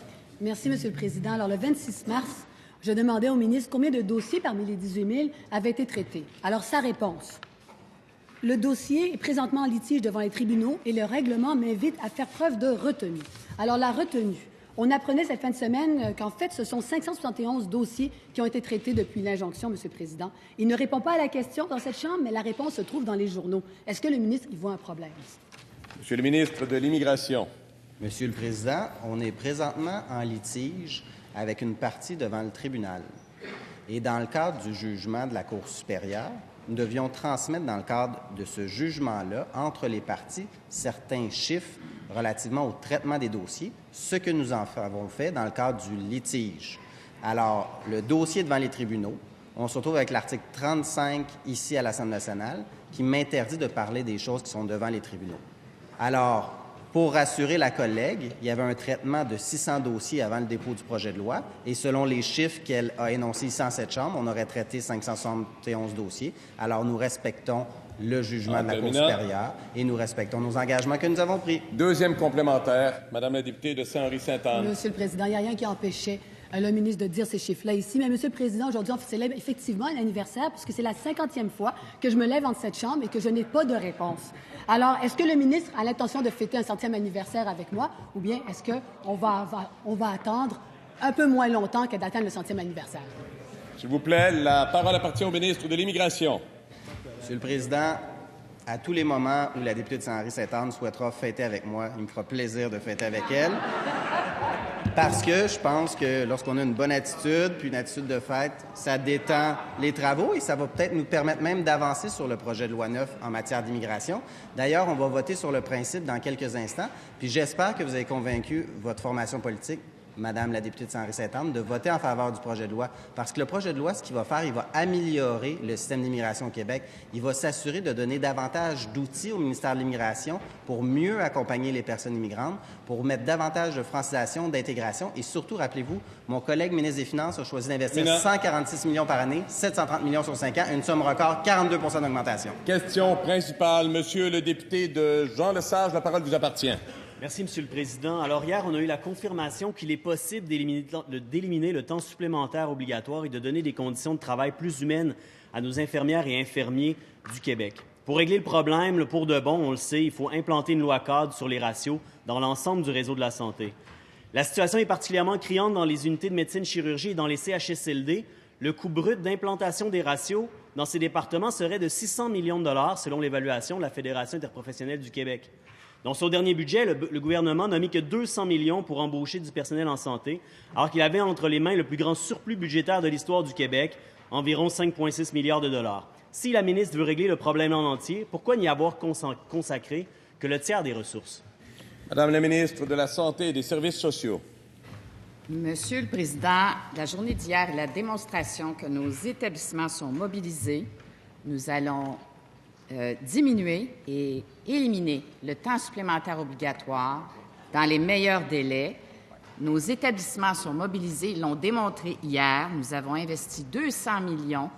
Merci, Monsieur le Président. Alors, le 26 mars, je demandais au ministre combien de dossiers parmi les 18 000 avaient été traités. Alors, sa réponse. Le dossier est présentement en litige devant les tribunaux et le règlement m'invite à faire preuve de retenue. Alors, la retenue. On apprenait cette fin de semaine qu'en fait, ce sont 571 dossiers qui ont été traités depuis l'injonction, Monsieur le Président. Il ne répond pas à la question dans cette Chambre, mais la réponse se trouve dans les journaux. Est-ce que le ministre y voit un problème? Monsieur le ministre de l'Immigration. Monsieur le Président, on est présentement en litige avec une partie devant le tribunal. Et dans le cadre du jugement de la Cour supérieure, nous devions transmettre dans le cadre de ce jugement-là, entre les parties, certains chiffres relativement au traitement des dossiers, ce que nous en avons fait dans le cadre du litige. Alors, le dossier devant les tribunaux, on se retrouve avec l'article 35 ici à l'Assemblée nationale qui m'interdit de parler des choses qui sont devant les tribunaux. Alors, pour rassurer la collègue, il y avait un traitement de 600 dossiers avant le dépôt du projet de loi et selon les chiffres qu'elle a énoncés ici en cette Chambre, on aurait traité 571 dossiers. Alors, nous respectons le jugement de la Cour supérieure et nous respectons nos engagements que nous avons pris. Deuxième complémentaire, Madame la députée de Saint-Henri-Sainte-Anne. Monsieur le Président, il n'y a rien qui empêchait le ministre de dire ces chiffres-là ici. Mais, Monsieur le Président, aujourd'hui, on célèbre effectivement un anniversaire puisque c'est la 50e fois que je me lève entre cette Chambre et que je n'ai pas de réponse. Alors, est-ce que le ministre a l'intention de fêter un 100e anniversaire avec moi ou bien est-ce qu'on va attendre un peu moins longtemps que d'atteindre le 100e anniversaire? S'il vous plaît, la parole appartient au ministre de l'Immigration. Monsieur le Président, à tous les moments où la députée de Saint-Henri-Sainte-Anne souhaitera fêter avec moi, il me fera plaisir de fêter avec elle. Parce que je pense que lorsqu'on a une bonne attitude, puis une attitude de fête, ça détend les travaux et ça va peut-être nous permettre même d'avancer sur le projet de loi 9 en matière d'immigration. D'ailleurs, on va voter sur le principe dans quelques instants, puis j'espère que vous avez convaincu votre formation politique, Madame la députée de Saint-Henri-Sainte-Anne, de voter en faveur du projet de loi. Parce que le projet de loi, ce qu'il va faire, il va améliorer le système d'immigration au Québec. Il va s'assurer de donner davantage d'outils au ministère de l'Immigration pour mieux accompagner les personnes immigrantes, pour mettre davantage de francisation, d'intégration. Et surtout, rappelez-vous, mon collègue ministre des Finances a choisi d'investir 146 millions par année, 730 millions sur 5 ans, une somme record, 42 d'augmentation. Question principale. Monsieur le député de Jean Lesage, la parole vous appartient. Merci, Monsieur le Président. Alors, hier, on a eu la confirmation qu'il est possible d'éliminer le temps supplémentaire obligatoire et de donner des conditions de travail plus humaines à nos infirmières et infirmiers du Québec. Pour régler le problème, pour de bon, on le sait, il faut implanter une loi cadre sur les ratios dans l'ensemble du réseau de la santé. La situation est particulièrement criante dans les unités de médecine-chirurgie et dans les CHSLD. Le coût brut d'implantation des ratios dans ces départements serait de 600 millions de dollars, selon l'évaluation de la Fédération interprofessionnelle du Québec. Dans son dernier budget, le gouvernement n'a mis que 200 millions pour embaucher du personnel en santé, alors qu'il avait entre les mains le plus grand surplus budgétaire de l'histoire du Québec, environ 5,6 milliards de dollars. Si la ministre veut régler le problème en entier, pourquoi n'y avoir consacré que le tiers des ressources? Madame la ministre de la Santé et des Services sociaux. Monsieur le Président, la journée d'hier est la démonstration que nos établissements sont mobilisés. Nous allons diminuer et éliminer le temps supplémentaire obligatoire dans les meilleurs délais. Nos établissements sont mobilisés, ils l'ont démontré hier. Nous avons investi 200 millions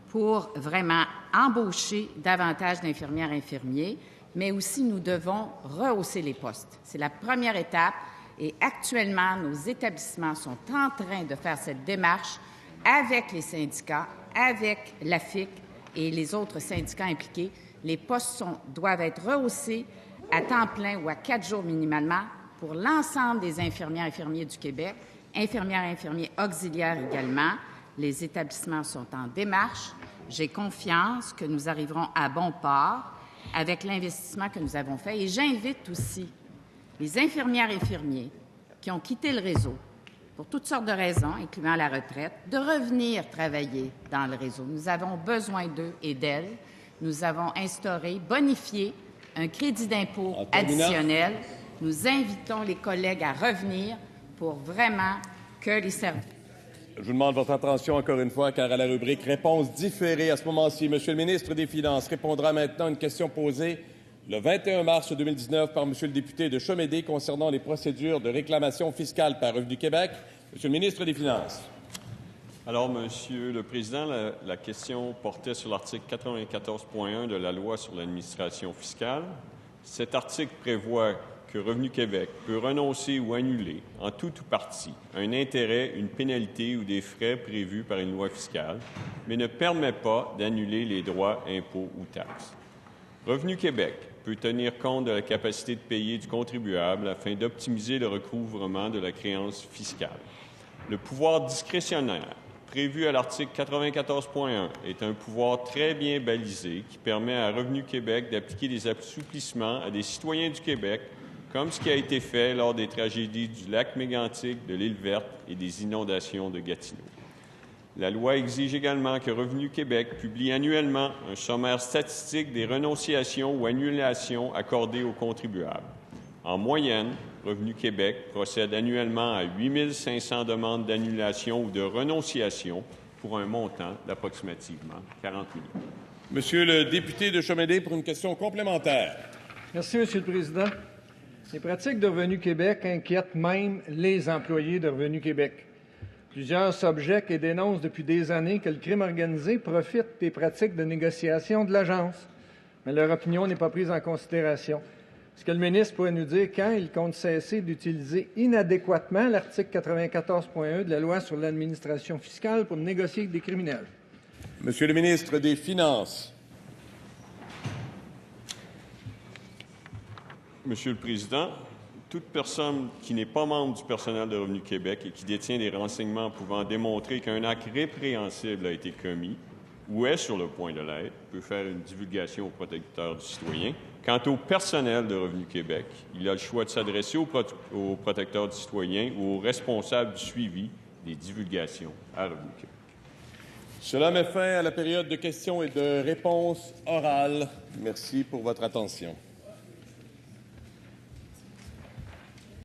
pour vraiment embaucher davantage d'infirmières et infirmiers, mais aussi nous devons rehausser les postes. C'est la première étape Et actuellement, nos établissements sont en train de faire cette démarche avec les syndicats, avec l'AFIC et les autres syndicats impliqués. Les postes doivent être rehaussés à temps plein ou à 4 jours minimalement pour l'ensemble des infirmières et infirmiers du Québec, infirmières et infirmiers auxiliaires également. Les établissements sont en démarche. J'ai confiance que nous arriverons à bon port avec l'investissement que nous avons fait. Et j'invite aussi les infirmières et infirmiers qui ont quitté le réseau pour toutes sortes de raisons, incluant la retraite, de revenir travailler dans le réseau. Nous avons besoin d'eux et d'elles. Nous avons instauré, bonifié un crédit d'impôt additionnel. Nous invitons les collègues à revenir pour vraiment que les services... Je vous demande votre attention encore une fois, car à la rubrique « Réponse différée » à ce moment-ci, Monsieur le ministre des Finances répondra maintenant à une question posée le 21 mars 2019 par Monsieur le député de Chomédé concernant les procédures de réclamation fiscale par Revenu Québec. Monsieur le ministre des Finances. Alors, Monsieur le Président, la question portait sur l'article 94.1 de la Loi sur l'administration fiscale. Cet article prévoit que Revenu Québec peut renoncer ou annuler, en tout ou partie, un intérêt, une pénalité ou des frais prévus par une loi fiscale, mais ne permet pas d'annuler les droits, impôts ou taxes. Revenu Québec peut tenir compte de la capacité de payer du contribuable afin d'optimiser le recouvrement de la créance fiscale. Le pouvoir discrétionnaire prévu à l'article 94.1 est un pouvoir très bien balisé qui permet à Revenu Québec d'appliquer des assouplissements à des citoyens du Québec, comme ce qui a été fait lors des tragédies du lac Mégantic, de l'île Verte et des inondations de Gatineau. La loi exige également que Revenu Québec publie annuellement un sommaire statistique des renonciations ou annulations accordées aux contribuables. En moyenne, Revenu Québec procède annuellement à 8 500 demandes d'annulation ou de renonciation pour un montant d'approximativement 40 millions. Monsieur le député de Chomédé pour une question complémentaire. Merci, Monsieur le Président. Les pratiques de Revenu Québec inquiètent même les employés de Revenu Québec. Plusieurs s'objectent et dénoncent depuis des années que le crime organisé profite des pratiques de négociation de l'agence. Mais leur opinion n'est pas prise en considération. Est-ce que le ministre pourrait nous dire quand il compte cesser d'utiliser inadéquatement l'article 94.1 de la Loi sur l'administration fiscale pour négocier avec des criminels? Monsieur le ministre des Finances. Monsieur le Président, toute personne qui n'est pas membre du personnel de Revenu Québec et qui détient des renseignements pouvant démontrer qu'un acte répréhensible a été commis ou est sur le point de l'être peut faire une divulgation au protecteur du citoyen. Quant au personnel de Revenu Québec, il a le choix de s'adresser au protecteur du citoyen ou au responsable du suivi des divulgations à Revenu Québec. Cela met fin à la période de questions et de réponses orales. Merci pour votre attention.